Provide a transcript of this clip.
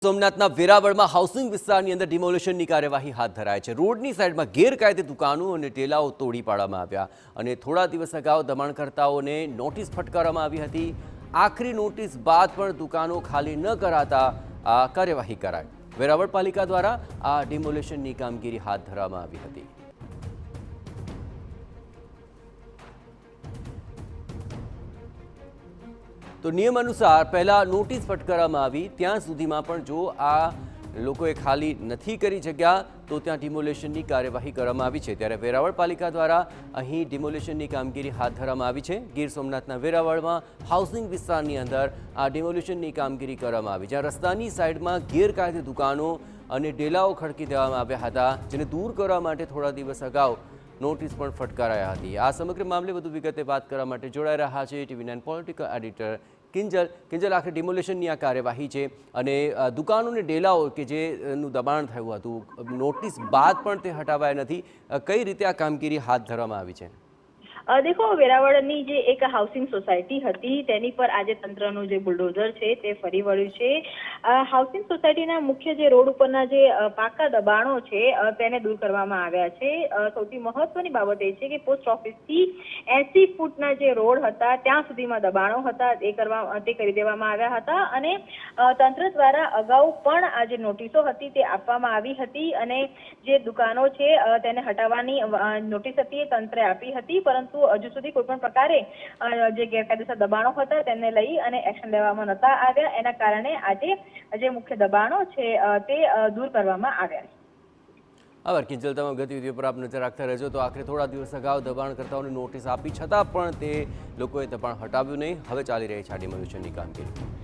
સોમનાથના વેરાવળમાં housing વિસ્તારની અંદર ડિમોલિશનની કાર્યવાહી હાથ ધરાય છે। રોડની સાઈડમાં ગેરકાયદે દુકાનો અને ટેલાઓ તોડી પાડવામાં આવ્યા અને થોડા દિવસ અગાઉ દબાણકર્તાઓને નોટિસ ફટકારવામાં આવી હતી। આખરી નોટિસ બાદ પણ દુકાનો ખાલી ન કરાતા આ કાર્યવાહી કરાઈ। વેરાવળ પાલિકા દ્વારા આ ડિમોલિશનની કામગીરી હાથ ધરવામાં આવી હતી। तो नियम अनुसार पहला नोटिस फटकारवामां आवी त्यां सुधीमां पण जो आ लोकोए खाली नथी करी जग्या तो त्यां डिमोलिशननी कार्यवाही करवामां आवी छे। त्यारे वेरावळ पालिका द्वारा અહીં डिमोलिशननी कामगीरी हाथ धरवामां आवी छे। गीर सोमनाथना वेरावळમાં हाउसिंग विસ્તારની અંદર આ डिमोलिशनની કામગીરી કરવામાં આવી, જ્યાં રસ્તાની સાઈડમાં ગેરકાયદે દુકાનો અને ડેલાઓ ખડકી દેવામાં આવ્યા હતા, જેને દૂર કરવા માટે થોડા દિવસ અગાઉ નોટિસ પણ ફટકારાયા હતી। આ સમગ્ર મામલે વધુ વિગતે વાત કરવા માટે જોડાઈ રહ્યા છે TV9 પોલિટિકલ એડિટર કિંજલ। આખરે ડિમોલિશનની આ કાર્યવાહી છે અને દુકાનો અને ડેલાઓ કે જેનું દબાણ થયું હતું, નોટિસ બાદ પણ તે હટાવાયા નથી, કઈ રીતે આ કામગીરી હાથ ધરવામાં આવી છે? देखो વેરાવળની જે એક હાઉસિંગ સોસાયટી હતી તેની પર આજે તંત્રનું જે બુલડોઝર છે તે ફરી વળ્યું છે। હાઉસિંગ સોસાયટીના મુખ્ય જે રોડ ઉપરના જે પાકા દબાણો છે તેને દૂર કરવામાં આવ્યા છે। સૌથી મહત્વની બાબત એ છે કે પોસ્ટ ઓફિસથી 80 ફૂટના જે રોડ હતા ત્યાં સુધીમાં દબાણો હતા તે કરી દેવામાં આવ્યા હતા અને તંત્ર દ્વારા અગાઉ પણ આ જે નોટિસો હતી તે આપવામાં આવી હતી અને જે દુકાનો છે તેને હટાવવાની નોટિસ હતી એ તંત્રે આપી હતી, પરંતુ હજુ સુધી કોઈ પણ પ્રકારે જે ગેરકાયદેસર દબાણો હતા તેને લઈ અને એક્શન લેવામાં નતા આવ્યા। એના કારણે આજે જે મુખ્ય દબાણો છે તે દૂર કરવામાં આવ્યા છે। આભાર કિંજલ, તમામ ગતિવિધિઓ પર આપ નજર રાખતા રહેજો। તો આખરે થોડા દિવસ અગાઉ દબાણકર્તાઓને નોટિસ આપી છતાં પણ તે લોકોએ દબાણ હટાવ્યું નહીં। હવે ચાલી રહી છે આ ડિમોલિશનની કામગીરી।